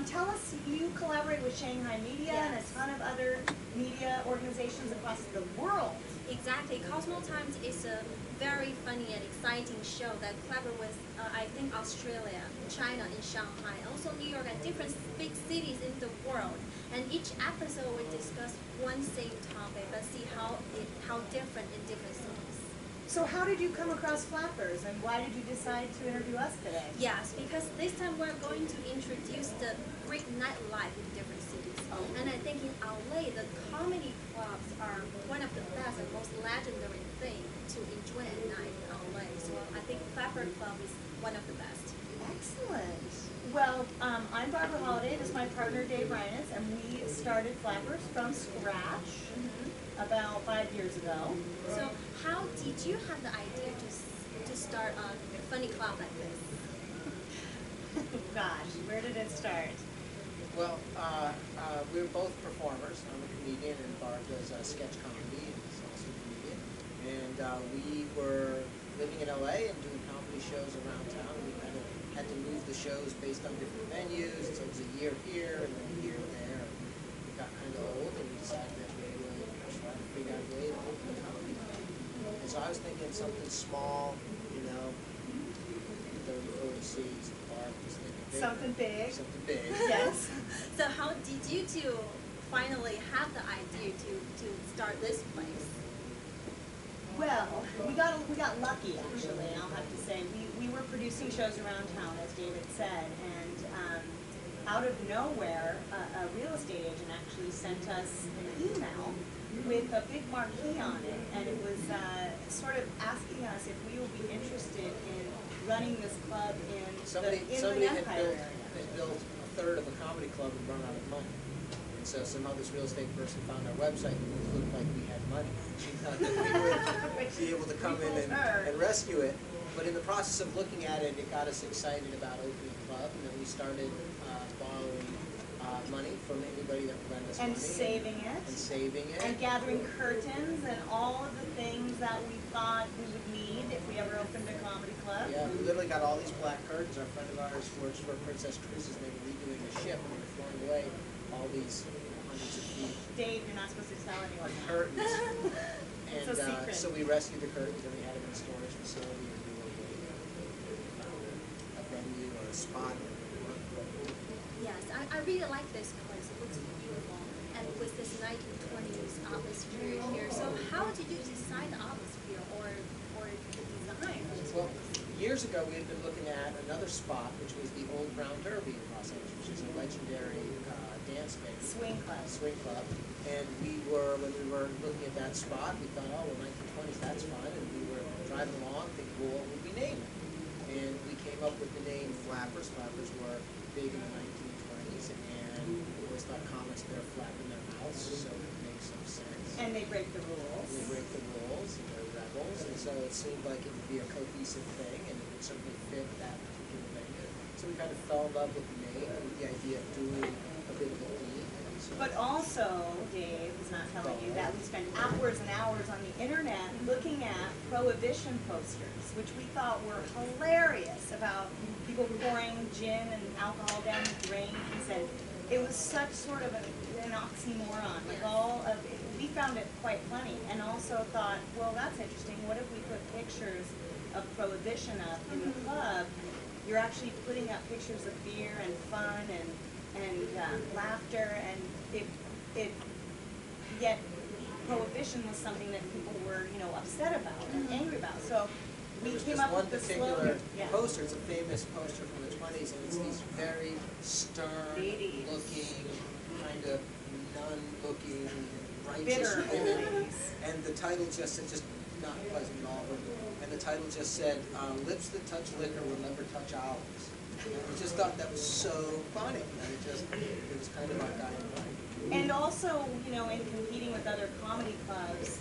tell us, you collaborate with Shanghai Media and a ton of other media organizations across the world. Exactly. Cosmo Times is a very funny and exciting show that collaborates with, I think, Australia, China, and Shanghai, also New York, and different big cities in the world. And each episode we discuss one same topic, but see how different in different cities. So how did you come across Flappers, and why did you decide to interview us today? Yes, because this time we're going to introduce the great nightlife in different cities. Oh. And I think in LA, the comedy clubs are one of the best and most legendary thing to enjoy at night in LA. So I think Flapper Club is one of the best. Excellent. Well, I'm Barbara Holliday. This is my partner Dave Reines, and we started Flappers from scratch about 5 years ago. So how did you have the idea to start a funny club like this? Gosh, where did it start? Well, we're both performers. I'm a comedian, and Barb does sketch comedy, and he's also a comedian. And we were living in LA and doing comedy shows around town. We kind of had to move the shows based on different venues, so it was a year here and then a year there. We got kind of old, and we decided that we would try to figure out a way to open a comedy club. And so I was thinking something small, you know, 30, 40 seats. Barb was thinking bigger. Something big. Something big. Yes. So how did you two finally have the idea to start this place? Well, we got lucky, actually, I'll have to say. We were producing shows around town, as David said, and out of nowhere, a real estate agent actually sent us an email with a big marquee on it, and it was sort of asking us if we would be interested in running this club in Somebody the Inland Empire area. had built a third of a comedy club and run out of money. And so somehow this real estate person found our website and it looked like we had money. She thought that we would be able to come in and rescue it. But in the process of looking at it, it got us excited about opening a club, and then we started borrowing money from anybody that would lend us money. And saving it. And saving it. And gathering curtains and all of the things that we thought we would need if we ever opened a comedy club. Yeah, we literally got all these black curtains. Our friend of ours works for Princess Cruises, and they were redoing the ship, and they were throwing away all these hundreds of feet Dave, you're not supposed to tell anyone. curtains. It's And a secret. so we rescued the curtains, and we had them in a storage facility, and we were waiting a venue or a spot that would work. Yes, I really like this place. It looks beautiful, and with this 1920s atmosphere here. So how did you decide the atmosphere or the design? Well, years ago we had been looking at another spot, which was the Old Brown Derby in Los Angeles, which is a legendary dance venue. Swing club. And when we were looking at that spot, we thought, oh, well, 1920s, that's fun. And we were driving along thinking, well, what would we name it? And we came up with the name Flappers. Flappers were big in the 1920s, and we always thought comics bear flapping their mouths, so it makes some sense. And they break the rules. They break the rules, and they're rebels, and so it seemed like it would be a cohesive thing, and it would certainly fit that particular venue. So we kind of fell in love with the name and with the idea of doing a bit of a theme. But also, Dave is not telling you that we spent hours and hours on the internet looking at prohibition posters, which we thought were hilarious, about people pouring gin and alcohol down the drains, and it was such sort of an oxymoron. Like all of it, we found it quite funny, and also thought, well, that's interesting. What if we put pictures of prohibition up in the club? You're actually putting up pictures of beer and fun and laughter, and yet prohibition was something that people were, upset about and angry about. So we came up with the slogan. One particular poster. It's a famous poster from the 20s, and it's these very stern-looking, kind of nun-looking, righteous women. And the title just said, just not pleasant at all, and the title just said, "Lips that touch liquor will never touch ours." I just thought that was so funny. And it was kind of our guiding light. And also, in competing with other comedy clubs,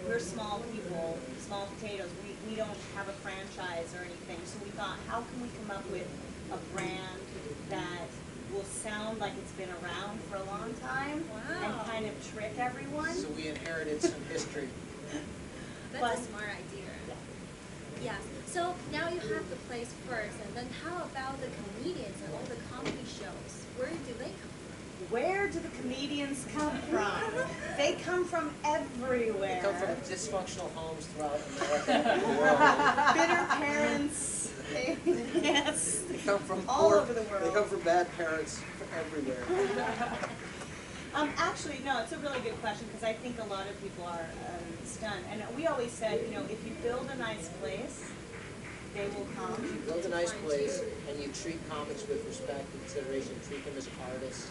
we're small people, small potatoes. We don't have a franchise or anything. So we thought, how can we come up with a brand that will sound like it's been around for a long time and kind of trick everyone? So we inherited some history. That's a smart idea. Yes. So now you have the place first, and then how about the comedians and all the comedy shows? Where do they come from? Where do the comedians come from? They come from everywhere. They come from dysfunctional homes throughout America and the world. Bitter parents. Yes. They come from all poor, over the world. They come from bad parents everywhere. Actually, no, it's a really good question because I think a lot of people are stunned. And we always said, you know, if you build a nice place, they will come. If you build a nice place and you treat comics with respect and consideration, treat them as artists,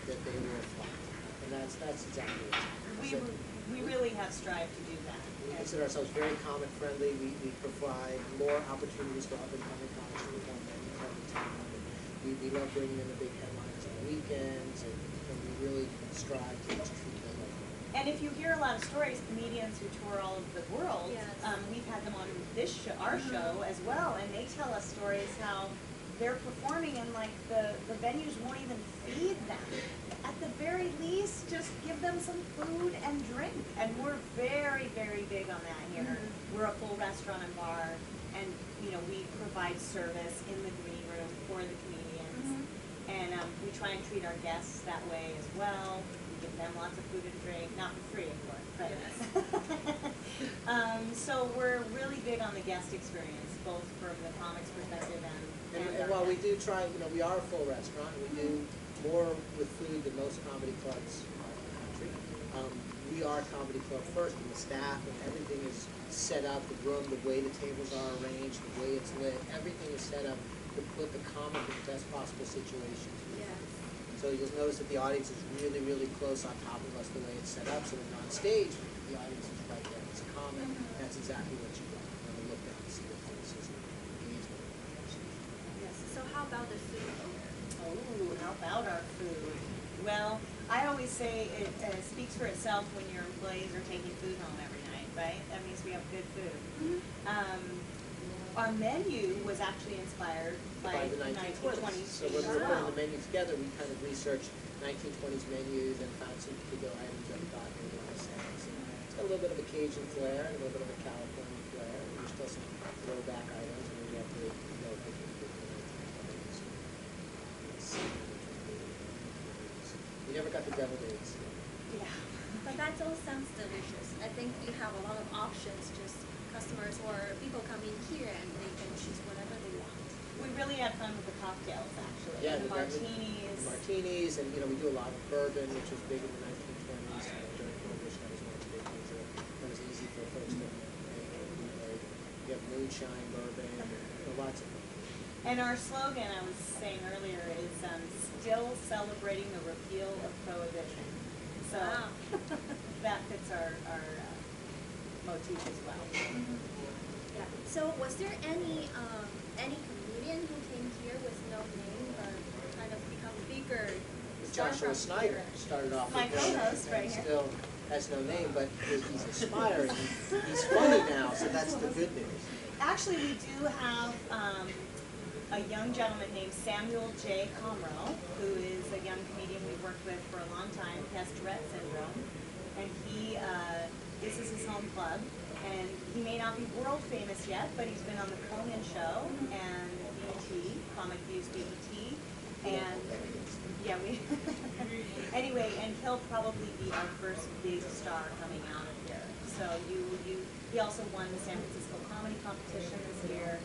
that they will flock. And that's exactly it. We really have strived to do that. We consider ourselves very comic friendly. We provide more opportunities for up and coming comics to perform venues all the time. We love bringing in the big headlines on the weekends, and we really strive to just treat them like. And if you hear a lot of stories, comedians who tour all over the world, Yes. We've had them on this show, our show as well, and they tell us stories how they're performing and like the venues won't even feed them. At the very least, just give them some food and drink. And we're very, very big on that here. We're a full restaurant and bar, and you know we provide service in the green room for the comedians, and we try and treat our guests that way as well. We give them lots of food and drink, not for free, of course, but so we're really big on the guest experience, both from the comics perspective And while we do try, you know, we are a full restaurant. We do more with food than most comedy clubs are in the country. We are a comedy club first, and the staff and everything is set up. The room, the way the tables are arranged, the way it's lit, everything is set up to put the comic in the best possible situation. Yes. So you'll notice that the audience is really, really close on top of us the way it's set up. So when you're on stage, the audience is right there. It's a comic. That's exactly what you want. You want to look down and see the faces and engage with them. Yes. So how about the food? Oh, how about our food? Well, I always say it speaks for itself when your employees are taking food home every night, right? That means we have good food. Our menu was actually inspired by the 1920s. So when we were putting the menu together, we kind of researched 1920s menus and found some particular items that we thought made a lot of sense. And it's got a little bit of a Cajun flair and a little bit of a California flair. And there's still some throwback items, and we have to go with the 1920s. We never got the deviled eggs. Yeah. But that all sounds delicious. I think you have a lot of options. Just customers or people come in here and they can choose whatever they want. We really had fun with the cocktails, actually. Yeah, the martinis. Martinis, and you know, we do a lot of bourbon, which was big in the 1920s. During Prohibition, that was one of the big things that was easy for folks to make. We have moonshine bourbon, lots of them. And our slogan, I was saying earlier, is still celebrating the repeal of Prohibition. So Wow. that fits our motif as well. Yeah. So was there any comedian who came here with no name but kind of become bigger? Joshua Snyder started off My with co-host right here. Still has no name, but he's inspiring. He's funny now, so that's the good news. Actually, we do have a young gentleman named Samuel J. Comroe, who is a young comedian we've worked with for a long time. He has Tourette syndrome, and this is his home club. And he may not be world famous yet, but he's been on the Conan Show and BET, Comic Views BET, and yeah, anyway, and he'll probably be our first big star coming out of here. So he also won the San Francisco Comedy Competition this year,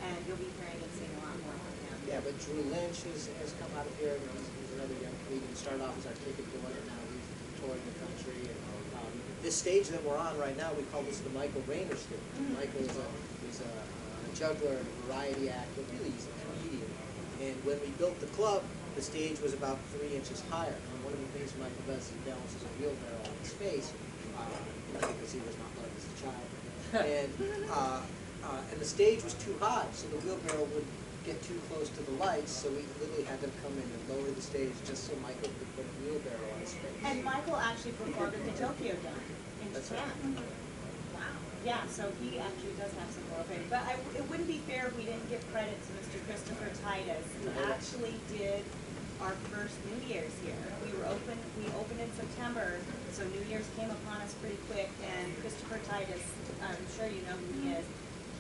and you'll be hearing and seeing a lot more from him. Yeah, but Drew Lynch has come out of here. He's another young comedian. Started off as our ticket boy, and now he's touring the country. And this stage that we're on right now, we call this the Michael Rayner stage. Michael is a juggler and a variety actor. Really, he's a comedian. And when we built the club, the stage was about 3 inches higher. And one of the things Michael does is he balances a wheelbarrow on his face, because he was not loved as a child. And the stage was too high, so the wheelbarrow would get too close to the lights, so we literally had to come in and lower the stage just so Michael could put a wheelbarrow on his face. And Michael actually performed at the Tokyo Dome in That's Japan. right. Wow. Yeah, so he actually does have some world fame. But it wouldn't be fair if we didn't give credit to Mr. Christopher Titus, who actually did our first New Year's here. We opened in September, so New Year's came upon us pretty quick, and Christopher Titus, I'm sure you know who he is,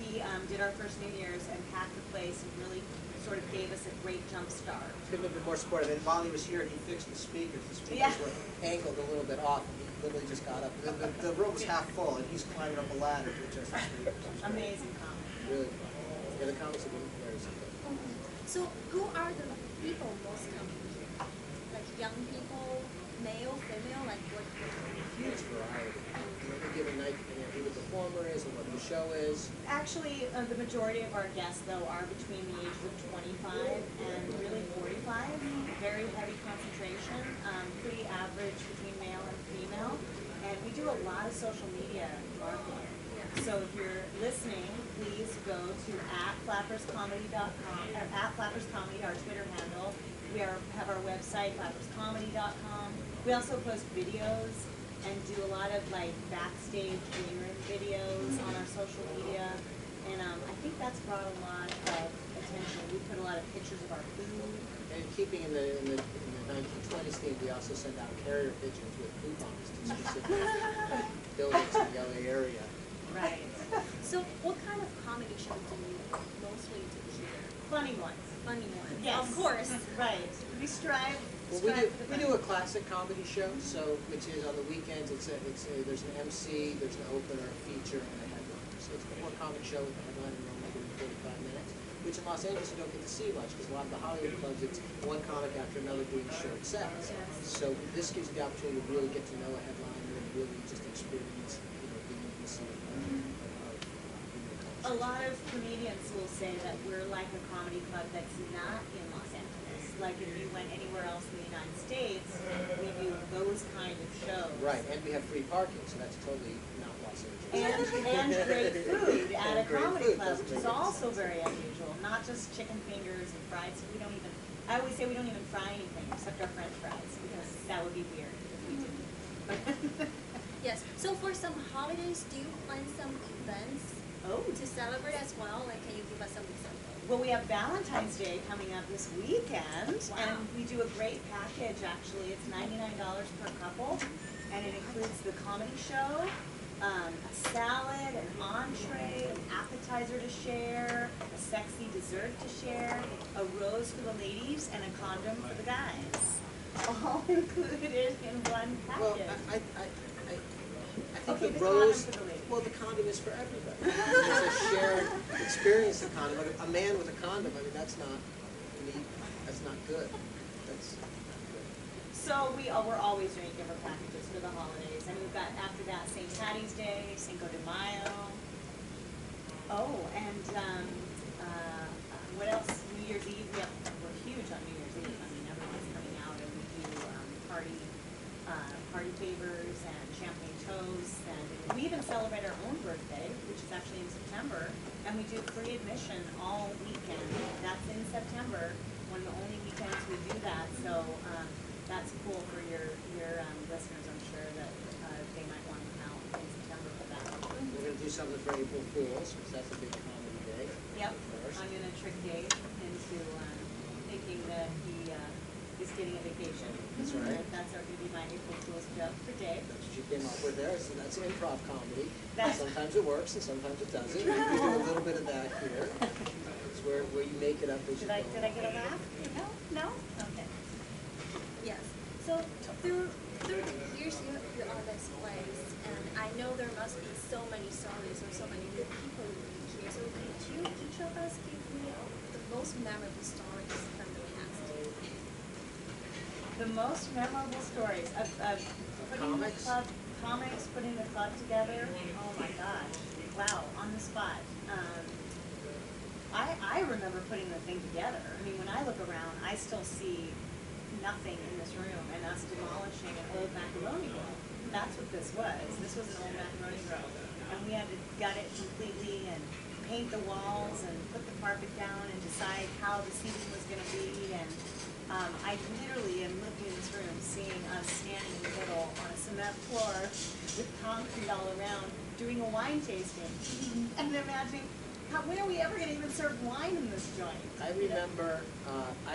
He did our first New Year's and packed the place and really sort of gave us a great jump start. Couldn't have been more supportive. And while he was here, he fixed the speakers. The speakers Yeah. were angled a little bit off, and he literally just got up. The room was half full, and he's climbing up a ladder to adjust the speakers. It was great. Amazing comic. Really fun. Yeah, the comics have been very simple. So who are the people most coming here? Like young people, male, female, like what? Huge variety. Any given night, depending on who the performer is and what the show is. Actually, the majority of our guests, though, are between the ages of 25 and really 45. Very heavy concentration, pretty average between male and female. And we do a lot of social media marketing. So if you're listening, please go to @flapperscomedy.com, or @flapperscomedy, our Twitter handle. We have our website, flapperscomedy.com. We also post videos and do a lot of like backstage green room videos on our social media. And I think that's brought a lot of attention. We put a lot of pictures of our food. And keeping in the 1920s theme, we also send out carrier pigeons with coupons to specific buildings in the LA area. Right. So what kind of comedy show do you mostly do here? Funny ones. Funny ones. Yes. Of course. Right. We strive. Well, we do a classic comedy show, so which is on the weekends. There's an MC, there's an opener, a feature, and a headliner. So it's a more comic show with a headliner normally doing 45 minutes, which in Los Angeles you don't get to see much because a lot of the Hollywood clubs it's one comic after another doing short sets. So this gives you the opportunity to really get to know a headliner and really just experience, being able to see A lot of comedians will say that we're like a comedy club that's not in Los Angeles. Like if you went anywhere else in the United States, we do those kind of shows. Right, and we have free parking, so that's totally not Los Angeles. And great food at a And great comedy food, club, doesn't which is make any also sense. very unusual. Not just chicken fingers and fried stuff. We don't even, I always say we don't even fry anything except our French fries because that would be weird if we didn't. Yes. So for some holidays, do you plan some events Oh. to celebrate as well? Like, can you give us some examples? Well, we have Valentine's Day coming up this weekend, Wow. and we do a great package, actually. It's $99 per couple, and it includes the comedy show, a salad, an entree, an appetizer to share, a sexy dessert to share, a rose for the ladies, and a condom for the guys. All included in one Well, package. I think Okay, the the rose, condom for the ladies. well, the condom is for everybody. It's a shared experience, the condom. A man with a condom, I mean, that's not neat, that's not good. That's not good. So we're always doing giver packages for the holidays, and we've got after that St. Patty's Day, Cinco de Mayo. Oh, and what else? New Year's Eve. We're huge on New Year's Eve. I mean, everyone's coming out, and we do party favors and champagne toasts, and we even celebrate our own birthday, which is actually in September, and we do free admission all weekend. That's in September, one of the only weekends we do that. So that's cool for your listeners. I'm sure that they might want to come out in September for that. We're gonna do something for April Fools, because that's a big comedy day. Yep. Of course. I'm gonna trick Dave into thinking that he is getting a vacation. That's right. That's gonna be my April Fool's joke for Dave. That's what you came up with there, so that's improv comedy. That's- Sometimes it works and sometimes it doesn't. We do a little bit of that here. It's where you make it up as you Did go. I get a laugh? No? No? Okay. Yes. So through the years you're on this place, and I know there must be so many stories or so many good people you meet here. So could you, each of us, give me the most memorable stories from the past? The most memorable stories of putting the Comics? club, comics, putting the club together. Oh my gosh. Wow, on the spot. I remember putting the thing together. I mean, when I look around, I still see nothing in this room and us demolishing an old macaroni grill. That's what this was. This was an old macaroni grill. And we had to gut it completely and paint the walls and put the carpet down and decide how the seating was going to be. And I literally am looking in this room, seeing us standing in the middle on a cement floor with concrete all around, doing a wine tasting, and imagining, when are we ever going to even serve wine in this joint? I remember,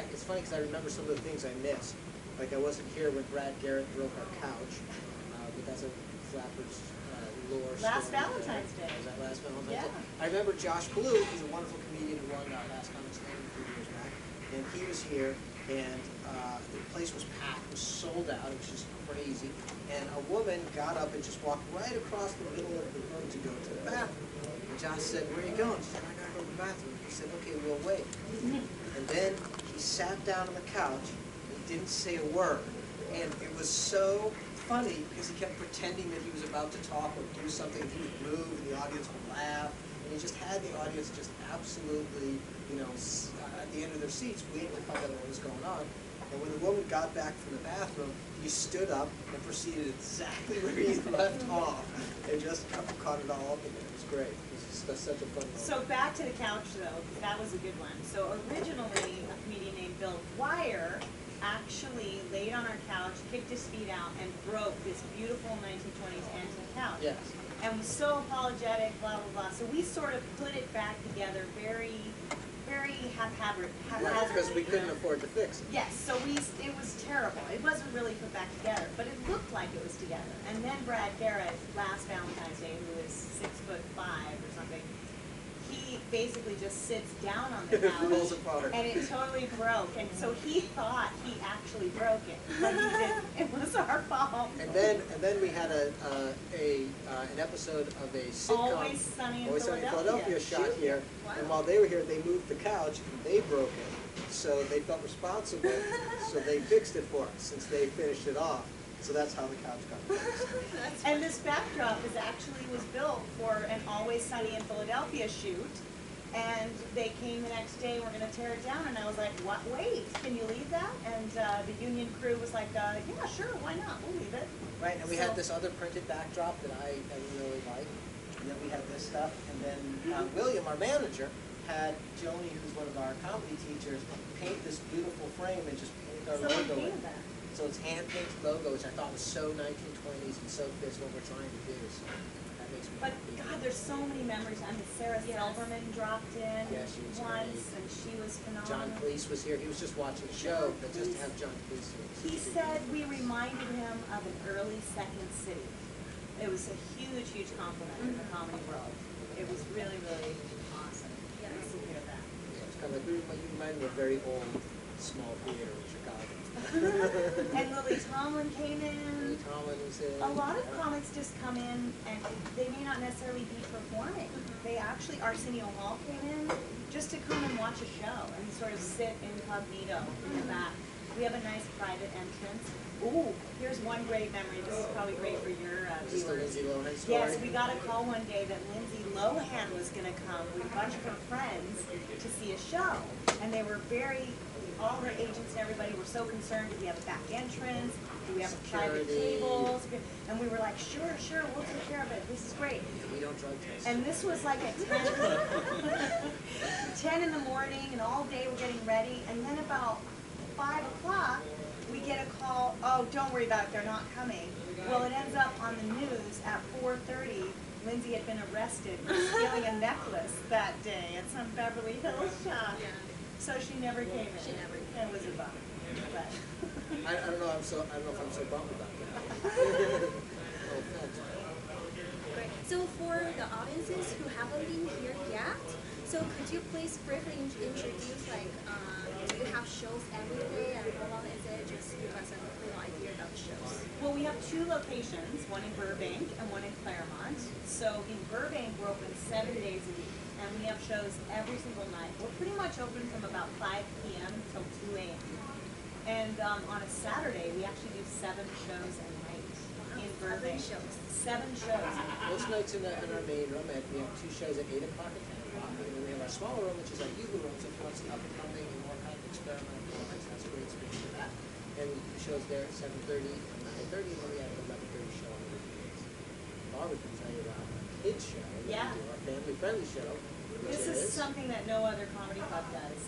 it's funny because I remember some of the things I missed. Like I wasn't here when Brad Garrett broke our couch, but that's a Flappers lore Last story. Valentine's Day. Was that last Valentine's Yeah. Day? I remember Josh Blue, who's a wonderful comedian who won Last Comic Standing a few years back, and he was here, and the place was packed, it was sold out, it was just crazy, and a woman got up and just walked right across the middle of the room to go to the bathroom. And Josh said, "Where are you going?" She said, "I gotta go to the bathroom." He said, "Okay, we'll wait." And then he sat down on the couch and didn't say a word. And it was so funny because he kept pretending that he was about to talk or do something. He would move and the audience would laugh. And he just had the audience just absolutely, at the end of their seats waiting to find out what was going on. And when the woman got back from the bathroom, he stood up and proceeded exactly where he left off. And just caught it all up in there. It was great. It was just such a fun moment. So back to the couch though, because that was a good one. So originally, a comedian named Bill Dwyer actually laid on our couch, kicked his feet out, and broke this beautiful 1920s antique couch. Yes. And was so apologetic, blah, blah, blah. So we sort of put it back together very haphazardly. Because we couldn't afford to fix it. Yes, so it was terrible. It wasn't really put back together, but it looked like it was together. And then Brad Garrett, last Valentine's Day, who is 6'5" or something, he basically just sits down on the couch Falls apart. and it totally broke. And so he thought he actually broke it, but he didn't. It was our fault. And then we had an episode of a sitcom, Always Sunny in Philadelphia. shot here. Wow. And while they were here, they moved the couch and they broke it. So they felt responsible. So they fixed it for us since they finished it off. So that's how the couch got fixed. And this backdrop was built for an Always Sunny in Philadelphia shoot. And they came the next day and were going to tear it down. And I was like, what? Wait, can you leave that? And the union crew was like, yeah, sure, why not? We'll leave it. Right, and we had this other printed backdrop that I really liked. And then we had this stuff. And then William, our manager, had Joni, who's one of our comedy teachers, paint this beautiful frame and just paint our Someone logo in painted it. that. So it's hand-painted logo, which I thought was so 1920s and so fits what we're trying to do. So that makes me But happy. God, there's so many memories. I mean, Sarah Yes. Silverman dropped in Yeah, she was once, great. and she was phenomenal. John Cleese was here. He was just watching the show, but just to have John Cleese here. He said we reminded him of an early Second City. It was a huge, huge compliment in the comedy world. It was really, really awesome. Yes. To hear that. Yeah, it's kind of like, you remind me of a very old, small theater in Chicago. And Lily Tomlin came in. Lily Tomlin was in. A lot of comics just come in and they may not necessarily be performing. They actually, Arsenio Hall came in just to come and watch a show and sort of sit incognito in the back. We have a nice private entrance. Ooh, here's one great memory. This is probably great for your Is this the viewers. Lindsay Lohan story? Yes, we got a call one day that Lindsay Lohan was going to come with a bunch of her friends to see a show. And they were all her agents and everybody were so concerned. Do we have a back entrance? Do we have a private Security. tables? And we were like, sure, we'll take care of it. This is great. We don't drug test. And this was like at 10 in the morning, and all day we're getting ready. And then about 5 o'clock, we get a call, oh, don't worry about it, they're not coming. Well, it ends up on the news at 4:30. Lindsay had been arrested for stealing a necklace that day at some Beverly Hills shop. Yeah. So she never came in. She never It was a bummer. But I don't know. I don't know if I'm so bummed about that. No offense. Great. So for the audiences who haven't been here yet, so could you please briefly introduce, like, do you have shows every day, and how long is it? Just give us a little idea about the shows. well, we have 2 locations, one in Burbank and one in Claremont. So in Burbank, we're open 7 days a week, and we have shows every single night. We're pretty much open from about 5 p.m. till 2 a.m. And on a Saturday, we actually do 7 shows a night in Burbank. 7 shows. 7 shows. Most nights in our main room, we have 2 shows at 8 o'clock and 10 o'clock. And then we have our smaller room, which is our Yuhu room, so if you want some up and coming and more kind of experimental comics, that's a great space for that. And we do shows there at 7:30 and 9:30, and then we have an 11:30 show on the weekdays. Barbara can tell you about our kids show. Yeah. We do our family-friendly show. which This is something that no other comedy club does.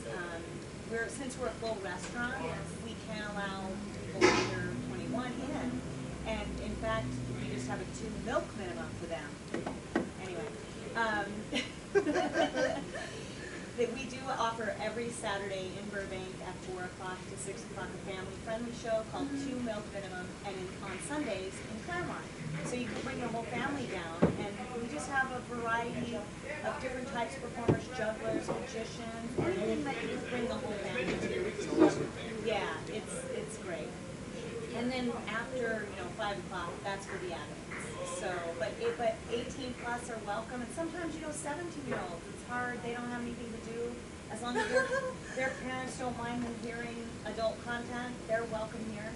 Since we're a full restaurant, we can allow people under 21 in. And in fact, we just have a 2 milk minimum for them. Anyway, that we do offer every Saturday in Burbank at 4 o'clock to 6 o'clock, a family-friendly show called Two Milk Minimum, and on Sundays in Claremont. So you can bring your whole family down, and we just have a variety of different types of performers, jugglers, magicians, anything that you can bring the whole family to. Yeah, it's great. And then after 5 o'clock, that's for the adults. So, but 18 plus are welcome, and sometimes 17-year-olds. It's hard; they don't have anything to do. As long as their parents don't mind them hearing adult content, they're welcome here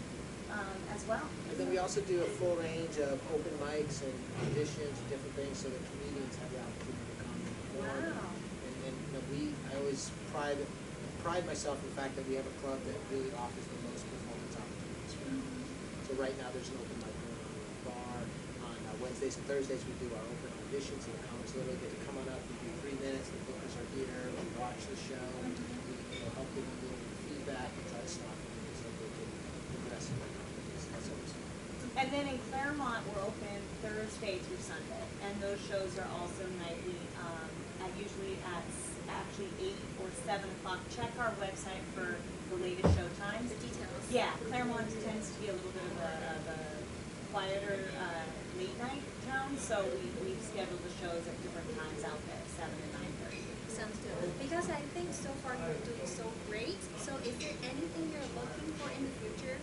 as well. And then we also do a full range of open mics and auditions and different things, so that comedians have the opportunity to come and perform. Wow. And I always pride myself in the fact that we have a club that really offers the most performance opportunities for everyone. So right now there's an open mic going on in the bar. On Wednesdays and Thursdays we do our open auditions, and the comics literally get to come on up. We do 3 minutes. The bookers are here. We watch the show. We help give them a little feedback and try to stop them so they can progress in their comedies. That's always fun. And then in Claremont, we're open Thursday through Sunday, and those shows are also nightly, usually at actually 8 or 7 o'clock. Check our website for the latest show times. The details. Yeah, Claremont tends to be a little bit of a quieter late night town, so we've scheduled the shows at different times out there, 7 and 9:30. Sounds good. Because I think so far you're doing so great. So is there anything you're looking for in the future?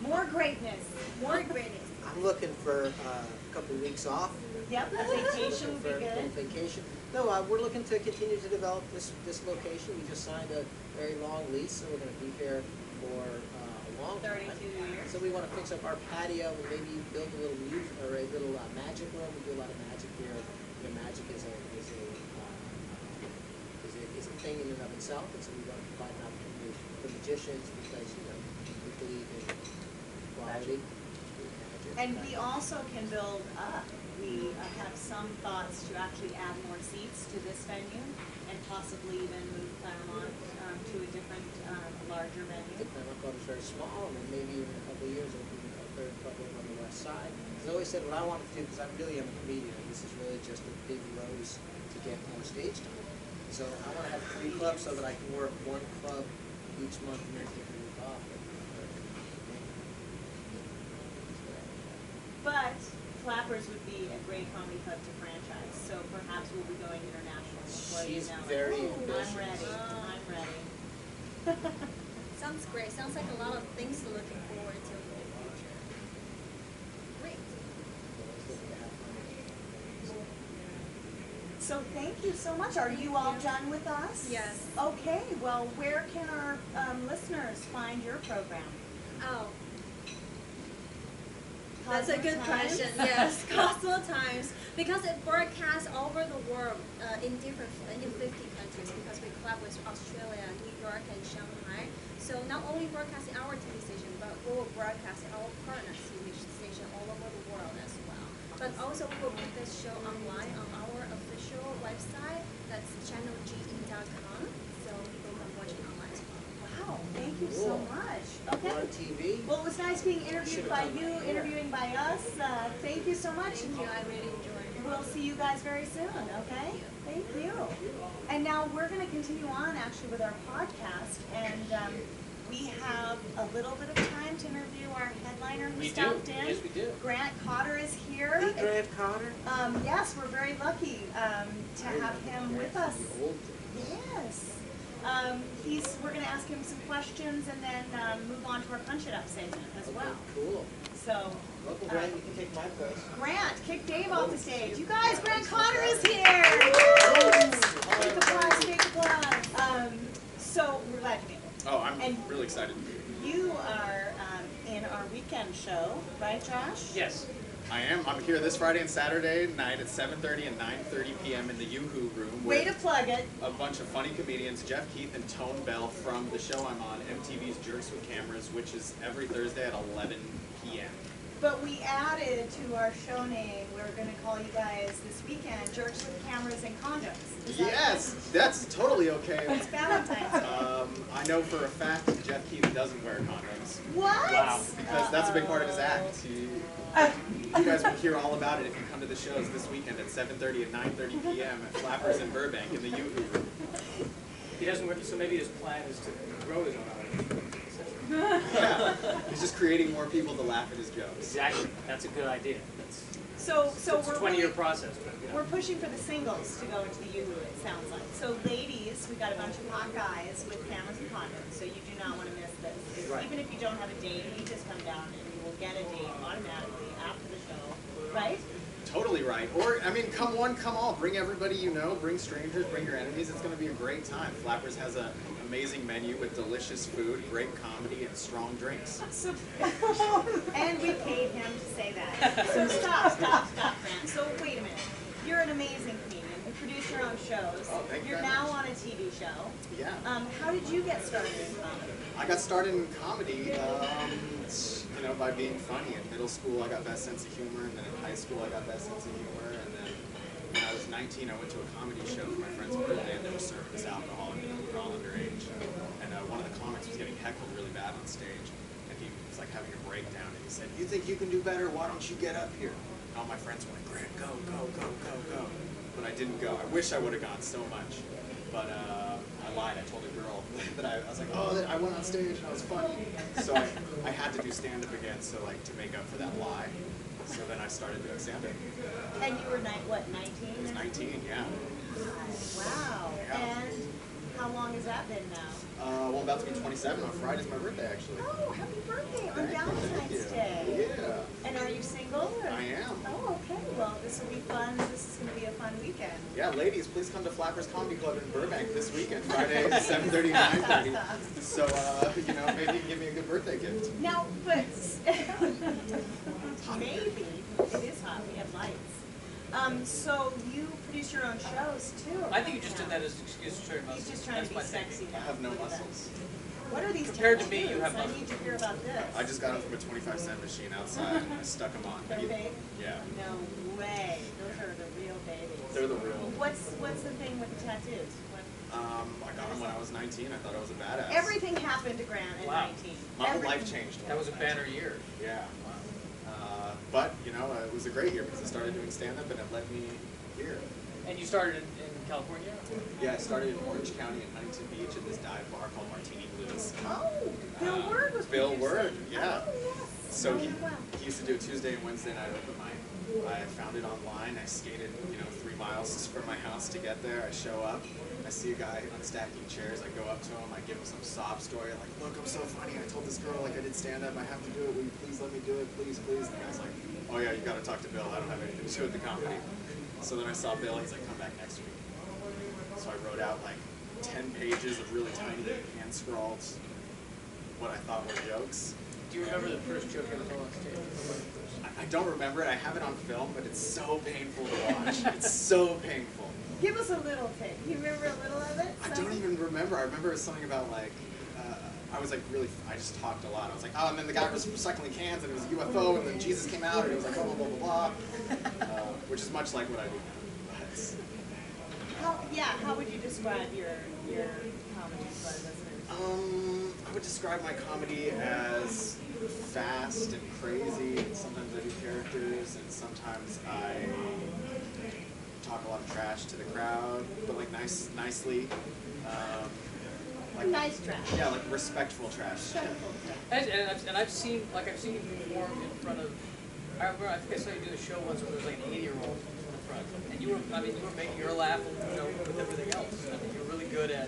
More greatness. More greatness. I'm looking for a couple of weeks off. Yep, a vacation would be For a good. vacation. No, we're looking to continue to develop this location. We just signed a very long lease, so we're going to be here for a long time. 32 years. So we want to fix up our patio and maybe build a little music or a little magic room. We do a lot of magic here. Magic is a thing in and of itself, and so we want to provide an opportunity for magicians because we believe in quality. And we also can build up. We have some thoughts to actually add more seats to this venue and possibly even move Claremont to a different, larger The venue. Claremont Club is very small, and then maybe in a couple of years it'll be a third club over on the west side. As I always said, what I wanted to do, because I really am a comedian, and this is really just a big rose to get more stage time. So I want to have 3 clubs so that I can work 1 club each month and then take a week off. But Flappers would be a great comedy club to franchise, so perhaps we'll be going international before you She's know it. very ambitious. I'm ready. I'm ready. Sounds great. Sounds like a lot of things to looking forward to in the future. Great. So thank you so much. Are you all done with us? Yes. Okay, well, where can our listeners find your program? Oh, that's a Cosmo good Times? question. Yes, Cosmo Times, because it broadcasts over the world in 50 countries. Because we collab with Australia, New York, and Shanghai. So not only broadcasting our TV station, but we will broadcast our partner TV station all over the world as well. But also we will put this show online on our official website. That's channelge.com. So people can watch it online as well. Wow, thank you so much. We're on Okay. TV. Well, it was nice being interviewed Should've by come you, back. interviewing by us. Thank you so much. Thank you. I really enjoyed it. We'll see you guys very soon, okay? Thank you. And now we're going to continue on actually with our podcast, and we have a little bit of time to interview our headliner who stopped in. Yes, we do. Grant Cotter is here. Hey, Grant Cotter. Yes, we're very lucky to have him with us. The old days. Yes. We're going to ask him some questions and then move on to our Punch It Up segment as well. Okay, cool. So, Welcome, Grant. You can take my place. Grant, kick Dave off the stage. You guys, Grant Cotter is here. Big applause, big applause. So we're glad to be here. Oh, I'm And- really excited. You are in our weekend show, right, Josh? Yes. I am. I'm here this Friday and Saturday night at 7:30 and 9:30 p.m. in the Yoo-Hoo room Way with to plug it. a bunch of funny comedians, Jeff Keith and Tone Bell from the show I'm on, MTV's Jerks with Cameras, which is every Thursday at 11 p.m. But we added to our show name, we're going to call you guys this weekend, Jerks with Cameras and Condoms. Is that Yes, that's totally okay. It's Valentine's Day. I know for a fact that Jeff Keith doesn't wear condoms. What? Because that's a big part of his act. You guys will hear all about it if you come to the shows this weekend at 7:30 and 9:30 p.m. at Flappers in Burbank in the Yoo-Hoo room. He doesn't. So maybe his plan is to grow his own audience. Yeah, he's just creating more people to laugh at his jokes. Exactly. That's a good idea. So It's a we're 20-year process. But, yeah. we're pushing for the singles to go into the Yoo-hoo, it sounds like. So ladies, we got a bunch of hot guys with cameras and condoms, so you do not want to miss this. Right. Even if you don't have a date, you just come down and you will get a date automatically after the show, right? Totally right. Or, I mean, come one, come all. Bring everybody you know, bring strangers, bring your enemies. It's going to be a great time. Flappers has an amazing menu with delicious food, great comedy, and strong drinks. So, and we paid him to say that. So stop, Grant. So wait a minute. You're an amazing comedian. You produce your own shows. Oh, thank you You're very now much. on a TV show. Yeah. How did you get started in comedy? I got started in comedy, you know, by being funny. In middle school, I got best sense of humor, and then in high school, I got best sense of humor, and then when I was 19, I went to a comedy show for my friend's birthday, and they were serving us alcohol, and we were all underage. And one of the comics was getting heckled really bad on stage, and he was like having a breakdown, and he said, "You think you can do better? Why don't you get up here?" And all my friends went, "Grant, go, go, go, go, go." But I didn't go. I wish I would have gone so much. But I lied. I told a girl that I was like, "Oh, that I went on stage and I was funny." So I had to do stand-up again, so like to make up for that lie. So then I started doing stand-up. And you were, what, 19? I was 19, yeah. Wow. Yeah. And how long has that been now? Well, about to be 27 on Friday's my birthday, actually. Oh, happy birthday on Thank you, Valentine's thank you. Day. Yeah. And are you single? Or? I am. Oh, okay. Well, this will be fun. This is going to be a fun weekend. Yeah, ladies, please come to Flappers Comedy Club in Burbank this weekend, Friday, 7:30 to 9:30. So, you know, maybe you can give me a good birthday gift. Now, but maybe it is hot. We have lights. So you produce your own shows too. I think you just did that as an excuse to show your muscles. He's just trying to be That's my sexy thinking. now. I have no muscles. What are these Compared to me, tattoos? you have I muscles. need to hear about this. I just got them from a 25-cent machine outside, and I stuck them on. They're fake? Yeah, No way. Those are the real babies. they're the real. What's the thing with the tattoos? What? I got them when I was 19. I thought I was a badass. Everything happened to Grant at Wow. 19. My whole Everything. life changed. That was a banner year. Yeah. But, you know, it was a great year because I started doing stand-up and it led me here. And you started in California? Yeah, I started in Orange County in Huntington Beach at this dive bar called Martini Blues. Oh, Bill Word was Bill producing. Word, yeah. Oh, yes. So Oh, he wow. used to do a Tuesday and Wednesday night open mic. I found it online. I skated, 3 miles from my house to get there. I show up. I see a guy unstacking chairs. I go up to him. I give him some sob story. I'm like, "Look, I'm so funny. I told this girl I did stand up. I have to do it. Will you please let me do it? Please, please." And the guy's like, "Oh yeah, you got to talk to Bill. I don't have anything to do with the comedy." So then I saw Bill. He's like, "Come back next week." So I wrote out like 10 pages of really tiny hand scrawled what I thought were jokes. Do you remember the first joke you ever told on stage? I don't remember it. I have it on film, but it's so painful to watch. It's so painful. Give us a little take. You remember a little of it? I don't even remember. I remember it was something about like, I was like really, I just talked a lot. I was like, oh, and then the guy was recycling cans and it was a UFO and then Jesus came out and it was like blah, blah, blah, blah, blah. Which is much like what I do now. But How would you describe your comedy to our listeners? I would describe my comedy as fast and crazy. And sometimes I do characters and sometimes I talk a lot of trash to the crowd, but like nicely. Nice trash. Yeah, like respectful trash. Respectful trash. And I've seen you perform in front of. I think I saw you do a show once where there was like an 80-year-old in the front, and you were making her laugh, with everything else. I mean, you're really good at.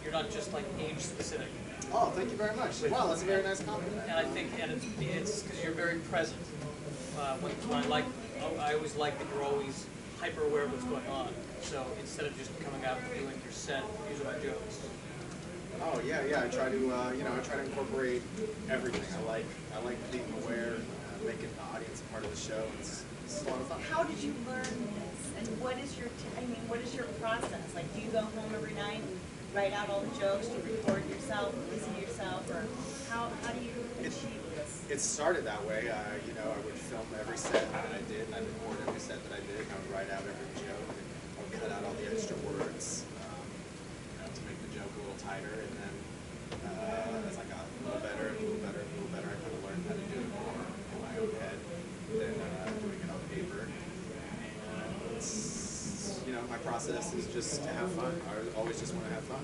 You're not just like age specific. Oh, thank you very much. Wow, that's a very nice compliment. And I think, it's because you're very present. I always like that you're always hyper aware of what's going on. So instead of just coming out and doing your set, these are my jokes. Oh yeah. I try to I try to incorporate everything. I like being aware, making the audience a part of the show. It's a lot of fun. How did you learn this? And what is your process? Like, do you go home every night and write out all the jokes? Do you record yourself, listen to yourself, or how do you achieve this? It started that way. I would film every set that I did, and I'd record every set that I did, and I would write out every joke, and I would cut out all the extra words to make the joke a little tighter. And then as I got a little better, I kind of learned how to do it more in my own head than doing it on paper. And it's, my my process is just to have fun. I always just want to have fun.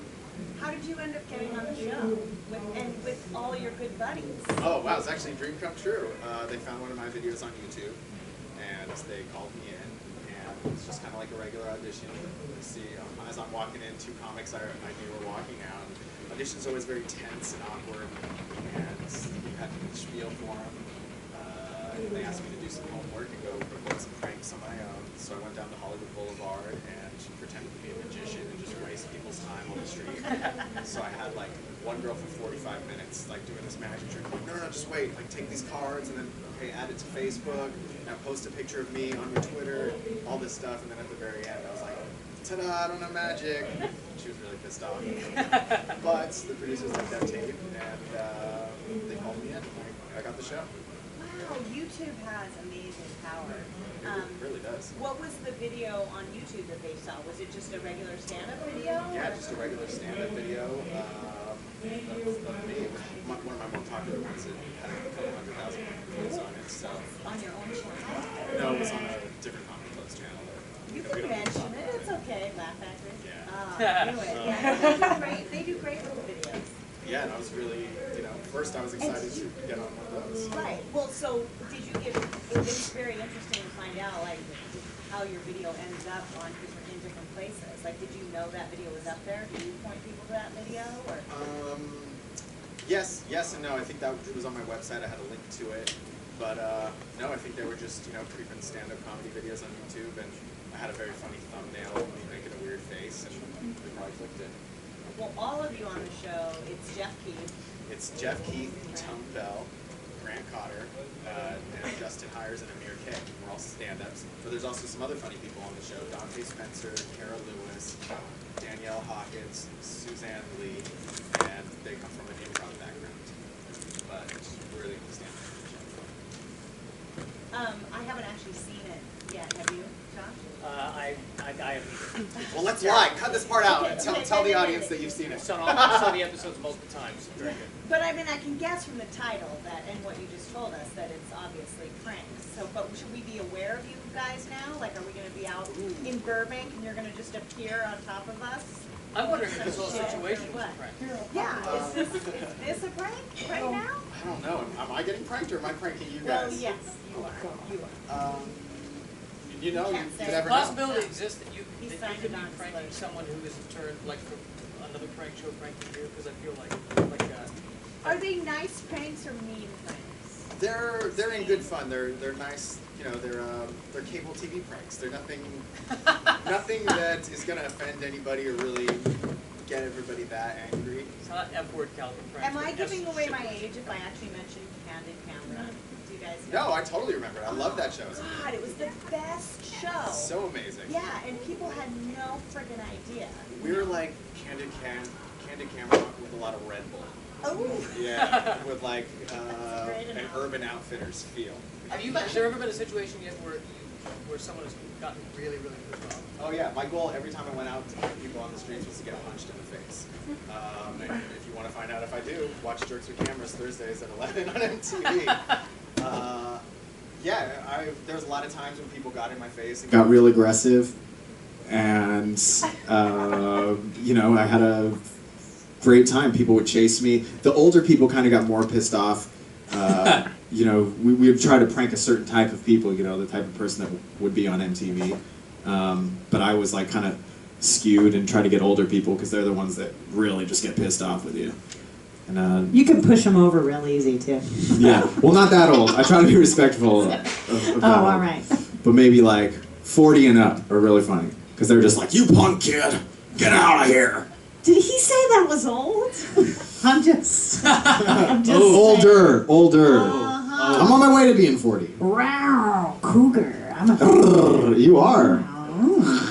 How did you end up getting on the show with all your good buddies? Oh wow, it's actually a dream come true. They found one of my videos on YouTube, and they called me in, and it's just kind of like a regular audition. You see, as I'm walking in, two comics I knew were walking out. Audition's always very tense and awkward, and you had to spiel for them. They asked me to do some homework and go record some pranks on my own. So I went down to Hollywood Boulevard and pretended to be a magician and just waste people's time on the street. So I had like one girl for 45 minutes, like doing this magic trick. Like, no, just wait. Like take these cards and then add it to Facebook. Now post a picture of me on your Twitter. All this stuff, and then at the very end, I was like, ta-da! I don't know magic. She was really pissed off. But the producers liked that tape, and they called me in. I got the show. Wow, YouTube has amazing power. It really does. What was the video on YouTube that they saw? Was it just a regular stand-up video? Yeah, just a regular stand-up video of me. One of my more popular ones that had a couple 100,000 views on it. So On your own channel? no, it was on a different Comedy Club's channel. You can mention it. It's okay. Laugh Factory. Yeah. Anyway, yeah, they do great little videos. Yeah, and I was really, first I was excited to get on one of those. Right. Well, so did you get? It's very interesting to find out like how your video ends up in different places. Like, did you know that video was up there? Did you point people to that video? Or? Yes and no. I think that it was on my website. I had a link to it, but no, I think they were just creeping stand-up comedy videos on YouTube, and I had a very funny thumbnail, making a weird face, and they probably clicked it. Well, all of you on the show, it's Jeff Keith. It's Jeff Keith, Tom Bell, Grant Cotter, and Justin Hires and Amir K. We're all stand-ups. But there's also some other funny people on the show. Dante Spencer, Kara Lewis, Danielle Hawkins, Suzanne Lee, and they come from an improv background. But we're really stand-up show. I haven't actually seen it yet. Have you, Josh? I haven't either. Well, let's lie. Cut this part out and Okay, tell the wait. audience that you've seen it. I saw the episodes multiple times. Very good. But I mean, I can guess from the title that and what you just told us that it's obviously pranks. So, but should we be aware of you guys now? Like, are we going to be out in Burbank and you're going to just appear on top of us? I'm wondering if this whole Shit, situation or was a what? prank. Yeah, is this a prank right now? I don't know. Am I getting pranked or am I pranking you Well, guys? yes, you are. You are. You know, Can't you say. never The know. possibility exists that you He could signed be it on his pranking letter. someone who is in turn, like from another prank show pranking you, because I feel like Are they nice pranks or mean pranks? They're in good fun. They're nice. They're cable TV pranks. They're nothing that is going to offend anybody or really get everybody that angry. it's not F-word caliber pranks. Am I but giving away my shit. age if I actually mention Candid Camera? Do you guys know? No, I totally remember it. I love that show. God, it was the best show. So amazing. Yeah, and people had no friggin' idea. We were like candid camera with a lot of Red Bull. Oh. Yeah, with like great an analogy. Urban Outfitters feel. Has there ever been a situation yet where someone has gotten really, really pissed off? Oh yeah, my goal every time I went out to meet people on the streets was to get punched in the face. And if you want to find out if I do, watch Jerks with Cameras Thursdays at 11 on MTV. There's a lot of times when people got in my face and got real aggressive, and I had a great time. People would chase me. The older people kind of got more pissed off. We would try to prank a certain type of people, the type of person that would be on MTV. But I was like kind of skewed and try to get older people because they're the ones that really just get pissed off with you. And you can push them over real easy too. yeah, well, not that old. I try to be respectful of that all old. right. But maybe like 40 and up are really funny because they're just like, "You punk kid, get out of here." Did he say that was old? I'm just Older. Uh-huh. I'm on my way to being 40. Wow, cougar. I'm a You are. Oh.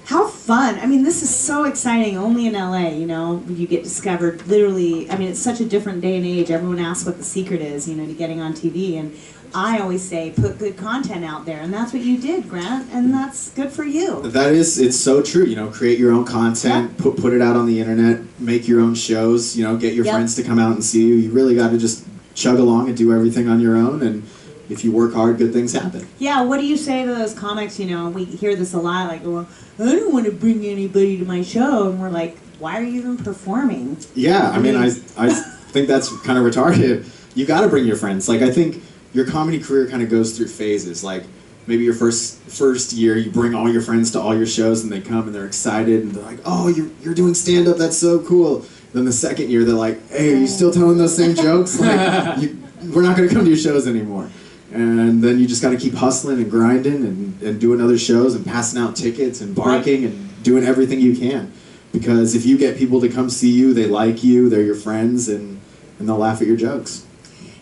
How fun. I mean, this is so exciting. Only in LA, you get discovered literally. I mean, it's such a different day and age. Everyone asks what the secret is, to getting on TV. And I always say, put good content out there. And that's what you did, Grant. And that's good for you. It's so true. Create your own content, put it out on the internet, make your own shows, get your Yep. friends to come out and see you. You really got to just chug along and do everything on your own. And, if you work hard, good things happen. Yeah, what do you say to those comics? You know, we hear this a lot, like, well, I don't want to bring anybody to my show. And we're like, why are you even performing? Yeah, I mean, I think that's kind of retarded. You got to bring your friends. Like, I think your comedy career kind of goes through phases. Like, maybe your first year, you bring all your friends to all your shows, and they come and they're excited, and they're like, oh, you're doing stand-up, that's so cool. Then the second year, they're like, hey, are you still telling those same jokes? Like, we're not going to come to your shows anymore. And then you just got to keep hustling and grinding and doing other shows and passing out tickets and barking and doing everything you can. Because if you get people to come see you, they like you, they're your friends, and they'll laugh at your jokes.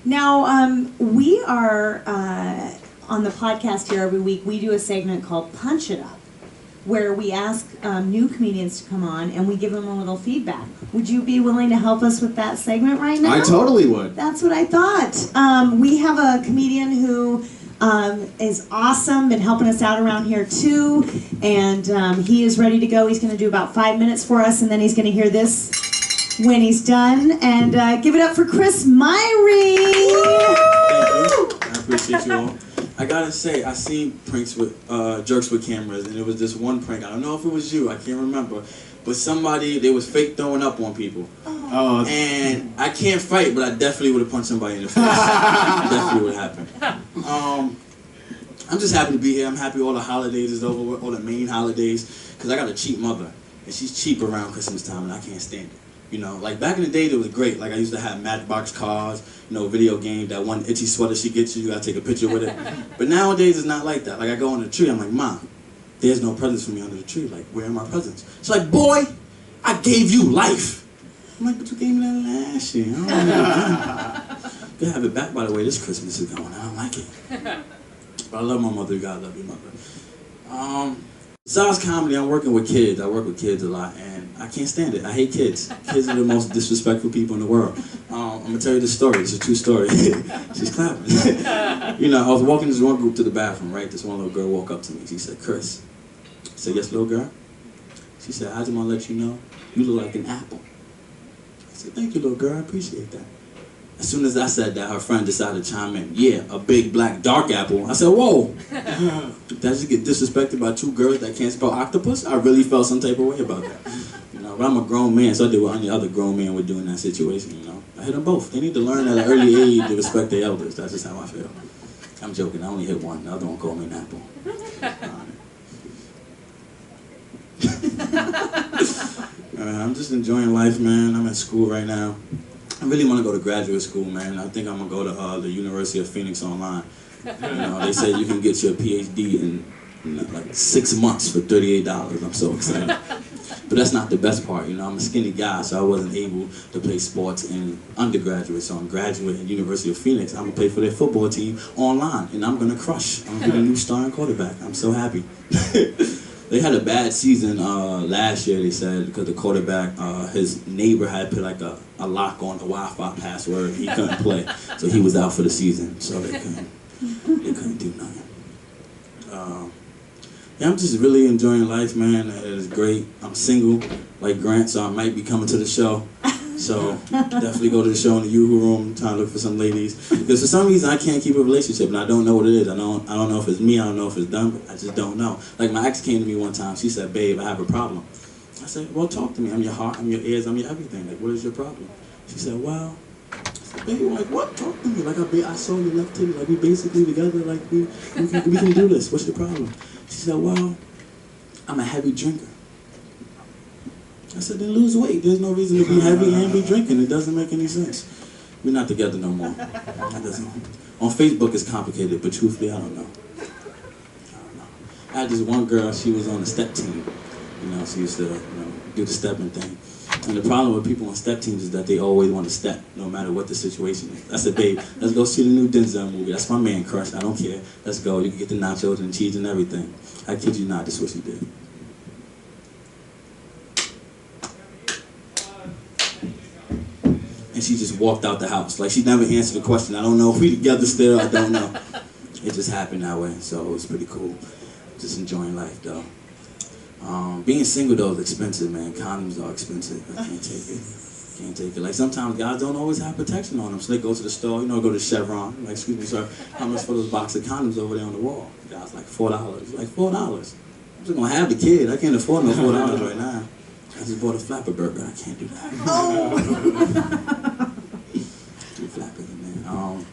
Now, we are, on the podcast here every week, we do a segment called Punch It Up, where we ask new comedians to come on and we give them a little feedback. Would you be willing to help us with that segment right now? I totally would. That's what I thought. We have a comedian who is awesome, been helping us out around here too, and he is ready to go. He's going to do about 5 minutes for us, and then he's going to hear this when he's done. And give it up for Chris Myrie! Thank you. I appreciate you all. I gotta say, I seen pranks with jerks with cameras, and it was this one prank. I don't know if it was you, I can't remember, but somebody, they was fake throwing up on people. Oh. And I can't fight, but I definitely would have punched somebody in the face. Definitely would have happened. I'm just happy to be here. I'm happy all the holidays is over, all the main holidays, because I got a cheap mother, and she's cheap around Christmas time, and I can't stand it. You know, like back in the day, it was great. Like I used to have Matchbox cars, you know, video game, that one itchy sweater she gets you, you gotta take a picture with it. But nowadays, it's not like that. Like I go under the tree, I'm like, Mom, there's no presents for me under the tree. Like, where are my presents? She's like, boy, I gave you life. I'm like, but you gave me that last year. I don't know. You can have it back, by the way, this Christmas is going. I don't like it. But I love my mother. God love your mother. Besides comedy, I'm working with kids. I work with kids a lot, and I can't stand it. I hate kids. Kids are the most disrespectful people in the world. I'm gonna tell you this story. It's a true story. She's clapping. You know, I was walking this one group to the bathroom, right? This one little girl walked up to me. She said, Chris. I said, yes, little girl? She said, I just want to let you know, you look like an apple. I said, thank you, little girl. I appreciate that. As soon as I said that, her friend decided to chime in. Yeah, a big, black, dark apple. I said, whoa. Did I just get disrespected by two girls that can't spell octopus? I really felt some type of way about that. You know, but I'm a grown man, so I did what any other grown man would do in that situation, you know. I hit them both. They need to learn at an early age to respect their elders. That's just how I feel. I'm joking. I only hit one. The other one called me an apple. I'm just enjoying life, man. I'm at school right now. I really want to go to graduate school, man. I think I'm going to go to the University of Phoenix online. You know, they said you can get your PhD in like 6 months for $38. I'm so excited. But that's not the best part, you know. I'm a skinny guy, so I wasn't able to play sports in undergraduate. So I'm graduate at University of Phoenix. I'm going to play for their football team online, and I'm going to crush. I'm going to be the new starting quarterback. I'm so happy. They had a bad season last year, they said, because the quarterback, his neighbor had put like a lock on the Wi-Fi password. He couldn't play, so he was out for the season. So they couldn't do nothing. Yeah, I'm just really enjoying life, man. It is great. I'm single, like Grant, so I might be coming to the show. So definitely go to the show in the Yoo-Hoo room, trying to look for some ladies. Because for some reason I can't keep a relationship, and I don't know what it is. I don't know if it's me. I don't know if it's them. I just don't know. Like my ex came to me one time. She said, "Babe, I have a problem." I said, "Well, talk to me. I'm your heart. I'm your ears. I'm your everything. Like, what is your problem?" She said, "Well," I said, "Babe, like what? Talk to me. Like I saw your left titty. Like we basically together. Like we can do this. What's the problem?" She said, "Well, I'm a heavy drinker." I said, then lose weight. There's no reason to be heavy and be drinking. It doesn't make any sense. We're not together no more. That doesn't. On Facebook it's complicated, but truthfully, I don't know. I had this one girl, she was on the step team. You know, she used to do the stepping thing. And the problem with people on step teams is that they always want to step, no matter what the situation is. I said, babe, let's go see the new Denzel movie. That's my man crush. I don't care. Let's go. You can get the nachos and cheese and everything. I kid you not, this is what she did. And she just walked out the house. Like, she never answered the question. I don't know if we together still. I don't know. It just happened that way, so it was pretty cool. Just enjoying life, though. Being single, though, is expensive, man. Condoms are expensive. I can't take it. Can't take it. Like sometimes guys don't always have protection on them, so they go to the store, you know, go to Chevron. Like, excuse me, sir, how much for those box of condoms over there on the wall? The guy's like $4. Like $4. I'm just gonna have the kid. I can't afford no $4 right now. I just bought a flapper burger. I can't do that. Oh. Two flappers, man.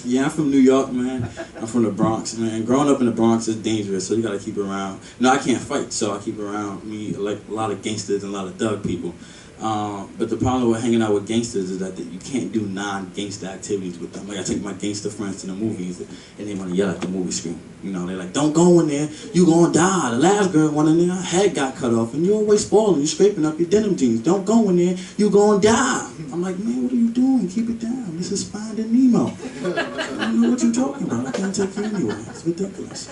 Yeah, I'm from New York, man. I'm from the Bronx, man. Growing up in the Bronx is dangerous, so you gotta keep around. No, I can't fight, so I keep around me like a lot of gangsters and a lot of thug people. But the problem with hanging out with gangsters is that you can't do non-gangster activities with them. Like I take my gangster friends to the movies and they want to yell at the movie screen. You know, they're like, don't go in there, you gonna die. The last girl went in there, her head got cut off and you're always spoiling, you're scraping up your denim jeans. Don't go in there, you gonna die. I'm like, man, what are you doing? Keep it down. This is Finding Nemo. I don't know what you're talking about. I can't take you anywhere. It's ridiculous.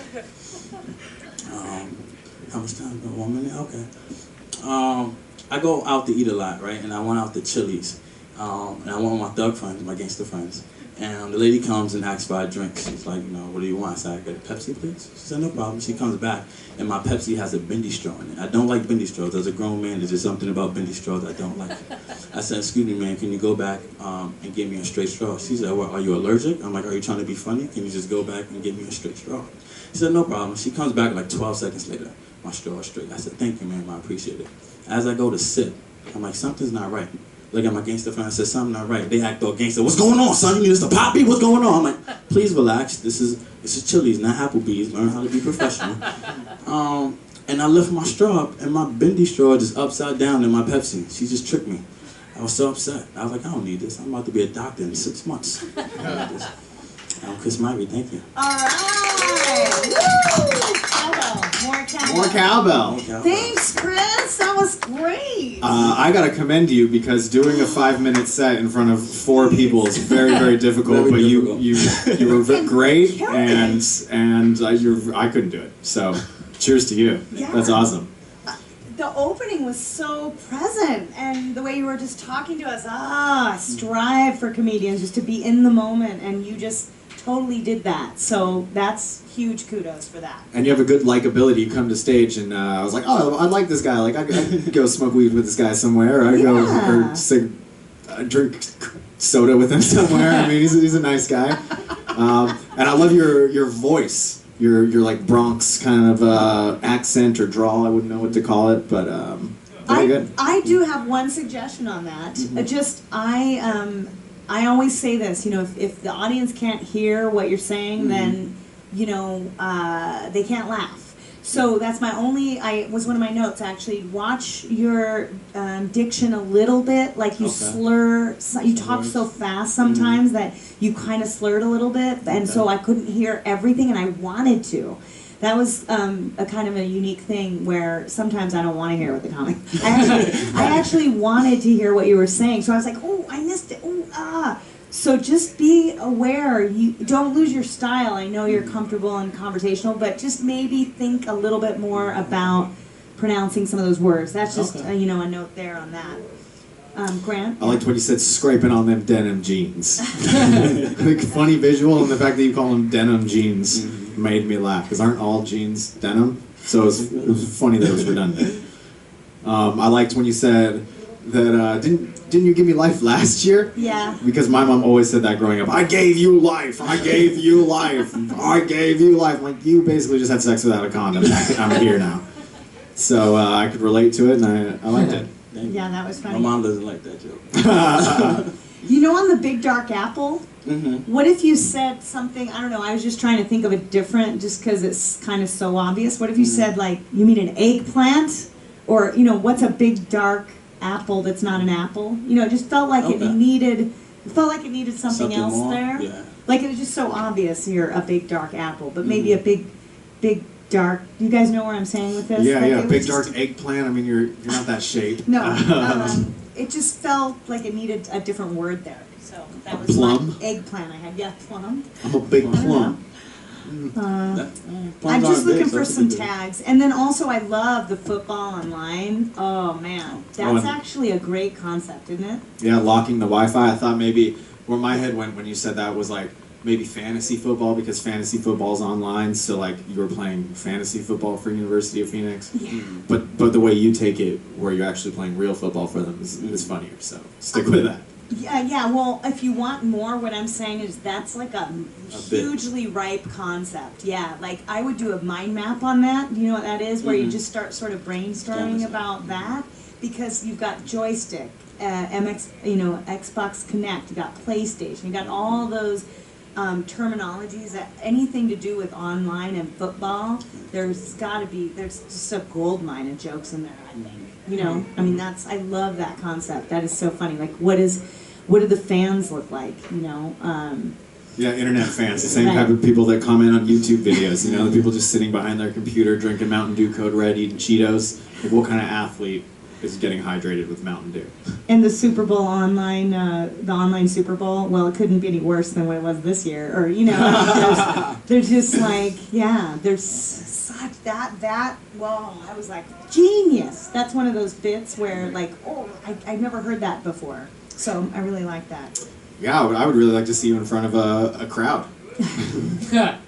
How much time? 1 minute? Okay. I go out to eat a lot, right? And I went out to Chili's. And I went with my thug friends, my gangster friends. And the lady comes and asks for a drink. She's like, you know, what do you want? I said, I get a Pepsi, please. She said, no problem. She comes back, and my Pepsi has a bendy straw in it. I don't like bendy straws. As a grown man, there's just something about bendy straws I don't like. I said, excuse me, man, can you go back and give me a straight straw? She said, well, are you allergic? I'm like, are you trying to be funny? Can you just go back and give me a straight straw? She said, no problem. She comes back like 12 seconds later. My straw is straight. I said, thank you, ma'am. I appreciate it. As I go to sip, I'm like, something's not right. Look at my gangster friend. I said, something not right. They act all gangster. What's going on, son? You need us to poppy? What's going on? I'm like, please relax. This is Chili's, not Applebee's. Learn how to be professional. And I lift my straw up, and my bendy straw is upside down in my Pepsi. She just tricked me. I was so upset. I was like, I don't need this. I'm about to be a doctor in 6 months. I don't need this. I'm Chris Myrie. Thank you. All right. Woo! Cowbell. More cowbell. More cowbell. Thanks, Chris. That was great. I gotta commend you because doing a 5-minute set in front of 4 people is very, very difficult. But you were great, and I couldn't do it. So, cheers to you. Yeah. That's awesome. The opening was so present, and the way you were just talking to us. I strive for comedians just to be in the moment, and you just totally did that. So that's huge kudos for that. And you have a good likability. You come to stage, and I was like, oh, I like this guy. Like, I could go smoke weed with this guy somewhere. Or I go or drink soda with him somewhere. I mean, he's a nice guy. And I love your voice. Your like Bronx kind of accent or drawl. I wouldn't know what to call it, but very good. I do have one suggestion on that. Mm-hmm. I always say this, you know, if the audience can't hear what you're saying, then, you know, they can't laugh. So that's my only, was one of my notes actually, watch your diction a little bit, like you slur, you talk so fast sometimes that you kind of slurred a little bit, and so I couldn't hear everything and I wanted to. That was a kind of a unique thing where sometimes I don't want to hear what the comic. I actually wanted to hear what you were saying, so I was like, oh, I missed it. Oh, ah. So just be aware. You don't lose your style. I know you're comfortable and conversational, but just maybe think a little bit more about pronouncing some of those words. That's just you know, a note there on that. Grant? I liked what you said, scraping on them denim jeans. Like, funny visual, and the fact that you call them denim jeans made me laugh, because aren't all jeans denim? So it was funny that it was redundant. I liked when you said that, didn't you give me life last year? Yeah. Because my mom always said that growing up. I gave you life. I gave you life. I gave you life. Like, you basically just had sex without a condom. I'm here now. So I could relate to it, and I liked it. Yeah, that was funny. My mom doesn't like that joke. You know, on the Big Dark Apple, what if you said something, I don't know, I was just trying to think of it different just because it's kind of so obvious. What if you said, like, you mean an eggplant? Or, you know, what's a big dark apple that's not an apple? You know, it just felt like it needed something else more? there. Yeah. Like, it was just so obvious you're a big dark apple, but maybe a big dark, you guys know where I'm saying with this? Yeah, like, yeah, big dark eggplant. I mean, you're not that shape. No, it just felt like it needed a different word there. So that was plum? my eggplant I had. Yeah, plum. I'm a big plum. I'm just looking for some tags. And then also I love the football online. Oh man, that's actually a great concept, isn't it? Yeah, locking the Wi-Fi. I thought maybe where my head went when you said that was like maybe fantasy football because fantasy football's online, so like you were playing fantasy football for University of Phoenix. Yeah. But the way you take it, where you're actually playing real football for them, is funnier. So stick with that. Yeah. Well, if you want more, what I'm saying is that's like a bit. hugely ripe concept. Yeah, like I would do a mind map on that. You know what that is, where you just start sort of brainstorming about that, because you've got joystick, MX, Xbox Connect, you got PlayStation, you got all those terminologies that anything to do with online and football. There's just a gold mine of jokes in there, I think. I mean, I love that concept. That is so funny. Like, what do the fans look like? Yeah, internet fans, the same type of people that comment on YouTube videos. The people just sitting behind their computer, drinking Mountain Dew Code Red, eating Cheetos. Like, what kind of athlete is getting hydrated with Mountain Dew? And the Super Bowl online, the online Super Bowl, well, it couldn't be any worse than what it was this year. Or, there's just like, there's such whoa, I was like, genius. That's one of those bits where like, oh, I've never heard that before. So I really like that. Yeah, I would really like to see you in front of a crowd. That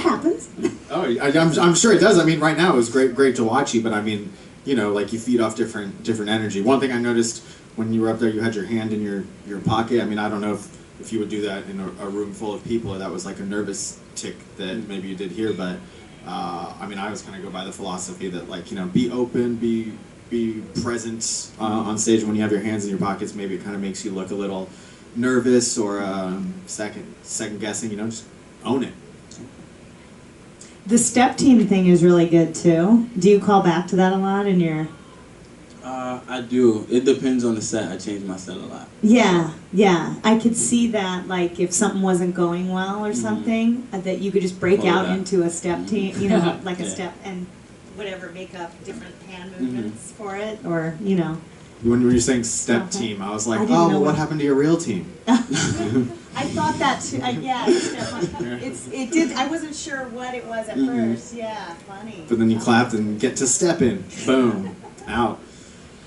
happens. Oh, I'm sure it does. I mean, right now it was great to watch you, but I mean, like you feed off different energy. One thing I noticed when you were up there, you had your hand in your pocket. I mean, I don't know if you would do that in a room full of people, or that was like a nervous tick that maybe you did here, but I mean, I always kind of go by the philosophy that, like, be open, be present on stage. When you have your hands in your pockets, maybe it kind of makes you look a little nervous or second guessing. Just own it. The step team thing is really good too. Do you call back to that a lot in your? I do. It depends on the set. I change my set a lot. Yeah. I could see that, like, if something wasn't going well or something, that you could just break out into a step team, like a step and whatever, make up different hand movements for it, or When you're saying step team, I was like, what happened to your real team? I thought that too. It did. I wasn't sure what it was at first. Yeah, funny. But then you clapped and get to step in. Boom. Out.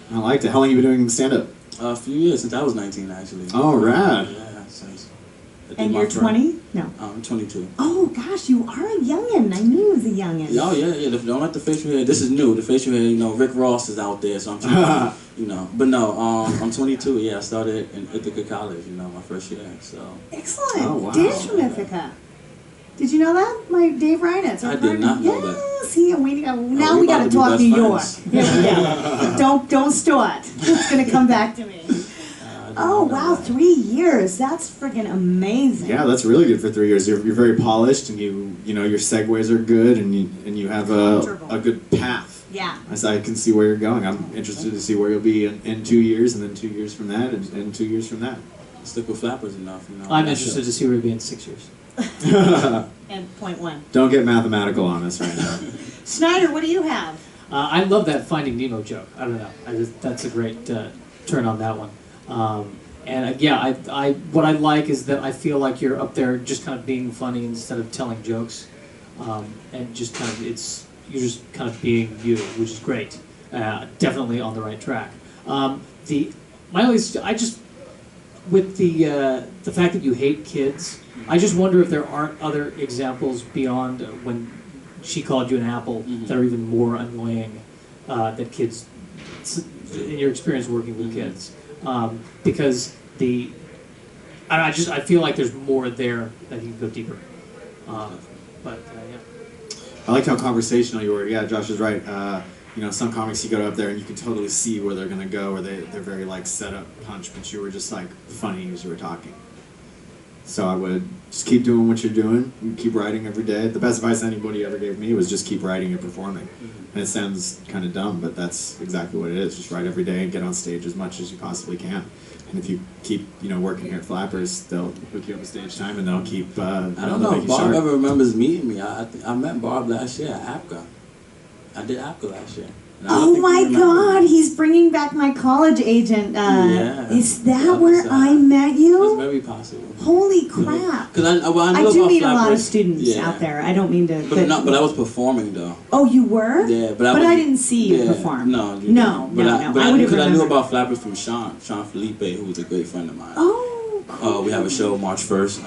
I liked it. How long have you been doing stand-up? A few years, since I was 19, actually. Oh, rad. Yeah, since. And you're 20? No. I'm 22. Oh, gosh, you are a youngin'. I knew he was a youngin'. Oh, yeah. Don't let the facial hair. This is new. The facial hair, Rick Ross is out there, so I'm trying to, But no, I'm 22. Yeah, I started in Ithaca College, my first year, so. Excellent. Oh, wow. Dave's from Ithaca. Did you know that? My Dave Reinitz. I did not know that. Yes, now we got to talk New York. Here we go. Don't start. It's going to come back to me. Oh, wow, 3 years. That's friggin' amazing. Yeah, that's really good for 3 years. You're very polished, and your segues are good, and you have a good path. Yeah. As I can see where you're going. I'm interested to see where you'll be in 2 years, and then 2 years from that, and 2 years from that. Stick with Flappers enough, I'm interested to see where you'll be in 6 years. And point one. Don't get mathematical on us right now. Schneider, what do you have? I love that Finding Nemo joke. I don't know. That's a great turn on that one. And I what I like is that I feel like you're up there just kind of being funny instead of telling jokes, and just kind of you're just kind of being you, which is great. Definitely on the right track. With the fact that you hate kids, I just wonder if there aren't other examples beyond when she called you an apple that are even more annoying that kids, in your experience working with kids. Because I feel like there's more there that you can go deeper. Yeah. I liked how conversational you were. Yeah, Josh is right. Some comics you go up there and you can totally see where they're gonna go, or they're very like set up punch, but you were just like funny as you were talking. So I would just keep doing what you're doing, and keep writing every day. The best advice anybody ever gave me was just keep writing and performing. And it sounds kind of dumb, but that's exactly what it is. Just write every day and get on stage as much as you possibly can. And if you keep, working here at Flappers, they'll hook you up with stage time, and they'll keep. I don't know if Bob ever remembers meeting me. I met Bob last year at APCA. I did APCA last year. Oh my God, he's bringing back my college agent. Is that where I met you? It's very possible. Holy crap. Because I do meet a lot of students out there. I don't mean to. But I was performing though. Oh, you were? Yeah, but I didn't see you perform. No. I knew about Flappers from Sean Felipe, who was a great friend of mine. Oh, We have a show March 1st.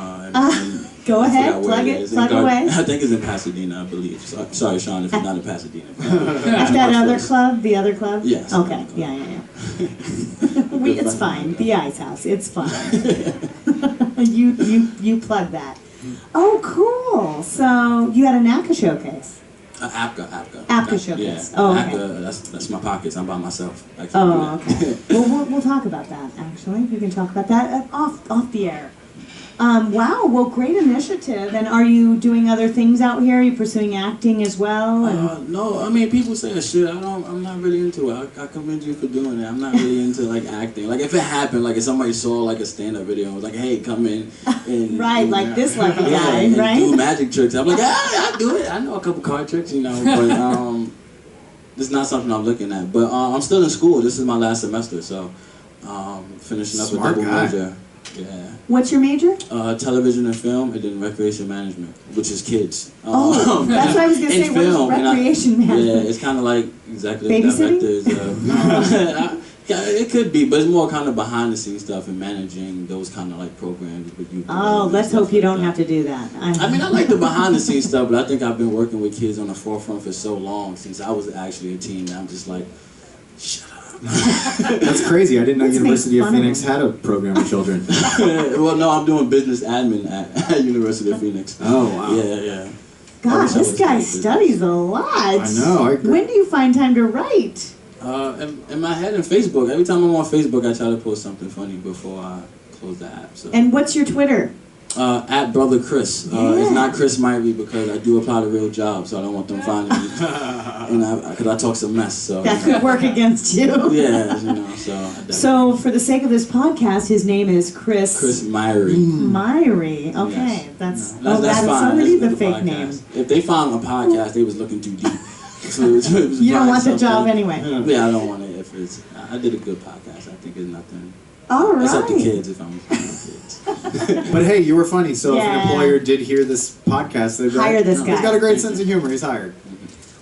Go I ahead, forgot where plug it it, is. plug away. I think it's in Pasadena, I believe. Sorry, Sean, if you're not in Pasadena. At that other club, the other club? Yes. Okay, yeah. It's fine, the Ice House, it's fine. You plug that. Oh, cool, so you had a NACA showcase? APCA. APCA showcase. Yeah. Oh, okay. APCA, that's my pockets. I'm by myself. I can't Oh, do that. okay. Well, we'll talk about that, actually. We can talk about that off the air. Wow, well, great initiative. And are you doing other things out here? Are you pursuing acting as well? No, I mean, people say shit. I'm not really into it. I commend you for doing it. I'm not really into like acting. Like if it happened, like if somebody saw like a stand-up video and was like, "Hey, come in," and right, like this lucky guy, and right? do magic tricks. I'm like, I do it. I know a couple card tricks, you know, but this is not something I'm looking at. But I'm still in school. This is my last semester, so finishing up Smart a double guy. major. Yeah. What's your major? Television and film, and then recreation management, which is kids. Oh, that's what I was going to say. What is recreation management? Yeah, it's kind of like executive Babysitting? directors. It could be, but it's more kind of behind the scenes stuff and managing those kind of like programs with you. Oh, let's hope you don't have to do that. I mean, I like the behind the scenes stuff, but I think I've been working with kids on the forefront for so long since I was actually a teen that I'm just like, shut up. That's crazy. I didn't know Let's make University of fun of Phoenix them. had a program with children. Well, no, I'm doing business admin at University of Phoenix. Oh, wow. Yeah. God, wish I this was guy doing studies a lot. I know, I agree. When do you find time to write? In my head and Facebook. Every time I'm on Facebook, I try to post something funny before I close the app. So. And what's your Twitter? At Brother Chris. It's not Chris Myrie because I do apply to real jobs, so I don't want them finding me. And because I talk some mess, so. That could work against you. Yeah, you know, so. So, for the sake of this podcast, his name is Chris Myrie. Myrie. Okay, Yes. that's That's that's fine. already That's the good fake name. podcast. If they found a podcast, they was looking too deep. So it was You don't probably want the job something- anyway. Yeah, I don't want it. If it's, I did a good podcast. I think it's nothing. All right. It's up to kids if I'm kids. But hey, you were funny, so if Yeah. an employer did hear this podcast, they'd be like, Hire this He's guy. got a great sense of humor. He's hired.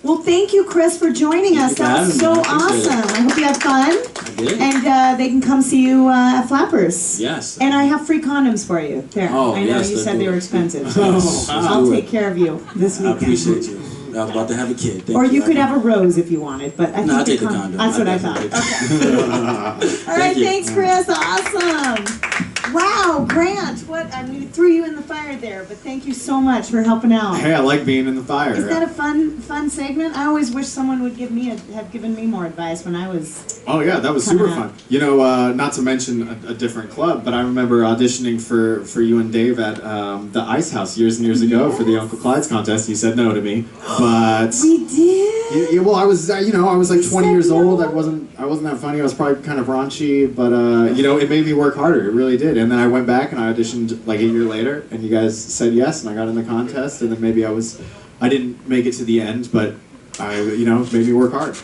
Well, thank you, Chris, for joining us. Thank you for That was so having me. I appreciate awesome. I hope you had fun. I did. And they can come see you at Flappers. Yes. And I have free condoms for you. There. Oh, I know yes, you let's said do they it. were expensive. Let's I'll do take it. care of you this I weekend. appreciate you. I was about to have a kid. Thank Or you could I- have a rose if you wanted, but I think No, I'll take the condom. That's what I thought. definitely take All right, Thank you. thanks, Chris. Awesome. Wow, Grant, what? I mean, we threw you in the fire there, but thank you so much for helping out. Hey, I like being in the fire. Isn't that a fun segment? I always wish someone would have given me more advice when I was. Oh yeah, that was Coming super up. fun. You know, not to mention a different club, but I remember auditioning for you and Dave at the Ice House years and years ago for the Yes. Uncle Clyde's contest. You said no to me, but We did. well, I was I was like You 20 said years old. no. I wasn't that funny. I was probably kind of raunchy, but it made me work harder. It really did. And then I went back and I auditioned like a year later, and you guys said yes, and I got in the contest. And then maybe I didn't make it to the end, but it made me work hard.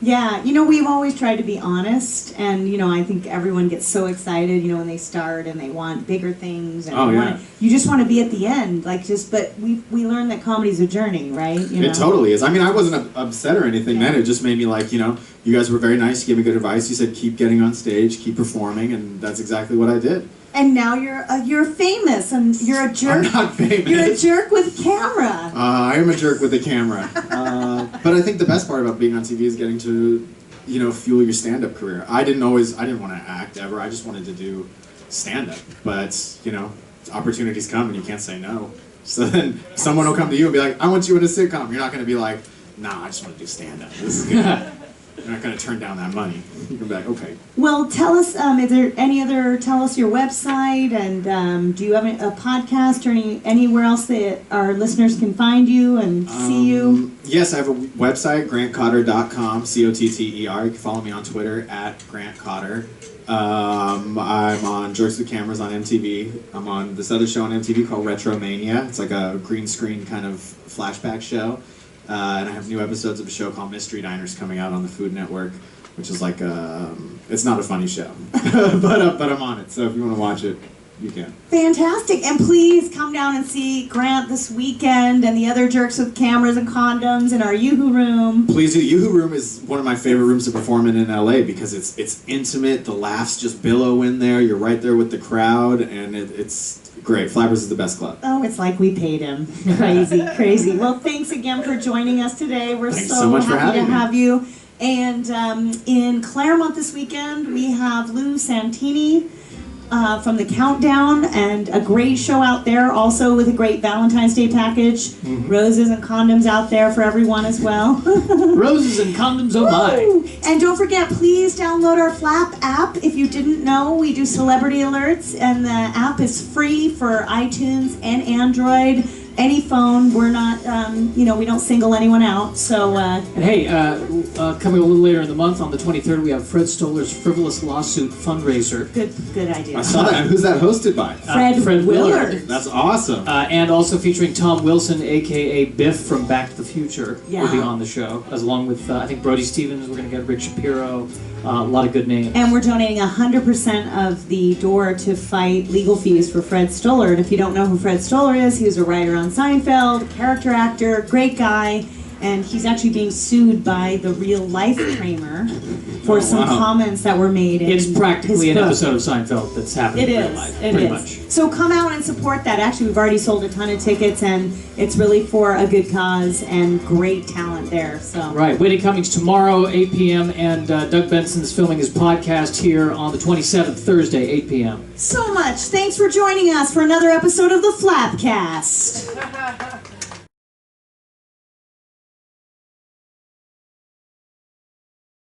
Yeah, we've always tried to be honest, and I think everyone gets so excited, when they start and they want bigger things, and Oh, they yeah. wanna, you just want to be at the end, but we learned that comedy's a journey, right? It totally is. I mean, I wasn't upset or anything then. It just made me like, you guys were very nice. You gave me good advice. You said keep getting on stage, keep performing, and that's exactly what I did. And now you're famous, and you're a jerk. I'm not famous. You're a jerk with camera. I am a jerk with a camera. But I think the best part about being on TV is getting to, fuel your stand-up career. I didn't want to act ever. I just wanted to do stand-up. But, opportunities come and you can't say no. So then someone will come to you and be like, I want you in a sitcom. You're not going to be like, nah, I just want to do stand-up. This is good. You're not going to turn down that money. You can be like, okay. Well, tell us, tell us your website, and do you have a podcast or anywhere else that our listeners can find you and see you? Yes, I have a website, grantcotter.com, C-O-T-T-E-R. You can follow me on Twitter, at Grant Cotter. I'm on Jerks with Cameras on MTV. I'm on this other show on MTV called Retromania. It's like a green screen kind of flashback show. And I have new episodes of a show called Mystery Diners coming out on the Food Network, which is like it's not a funny show, but I'm on it. So if you want to watch it, You can. Fantastic. And please come down and see Grant this weekend and the other jerks with cameras and condoms in our Yoo-Hoo room. Please do. Yoo-Hoo room is one of my favorite rooms to perform in LA because it's intimate. The laughs just billow in there. You're right there with the crowd, and it's great. Flappers is the best club. Oh, it's like we paid him. Crazy, crazy. Well, thanks again for joining us today. We're Thanks so so much for happy to having me. have you. And in Claremont this weekend, we have Lou Santini from the Countdown, and a great show out there, also with a great Valentine's Day package. Mm-hmm. Roses and condoms out there for everyone as well. Roses and condoms, oh my. Woo! And don't forget, please download our Flap app. If you didn't know, we do celebrity alerts, and the app is free for iTunes and Android. Any phone. We're not, we don't single anyone out. So. And hey, coming a little later in the month, on the 23rd, we have Fred Stoller's Frivolous Lawsuit fundraiser. Good idea. I saw that. And who's that hosted by? Fred Willard. That's awesome. And also featuring Tom Wilson, a.k.a. Biff from Back to the Future, will be on the show, as along with, I think, Brody Stevens. We're going to get Rick Shapiro. A lot of good names. And we're donating 100% of the door to fight legal fees for Fred Stoller. And if you don't know who Fred Stoller is, he was a writer on Seinfeld, a character actor, great guy. And he's actually being sued by the real life Kramer for some comments that were made in It's practically his an book. episode of Seinfeld that's happening in real life. Pretty much. So come out and support that. Actually, we've already sold a ton of tickets, and it's really for a good cause and great talent there. So Right. Whitney Cummings tomorrow, 8 p.m., and Doug Benson's filming his podcast here on the 27th, Thursday, 8 p.m. so much. Thanks for joining us for another episode of the Flapcast.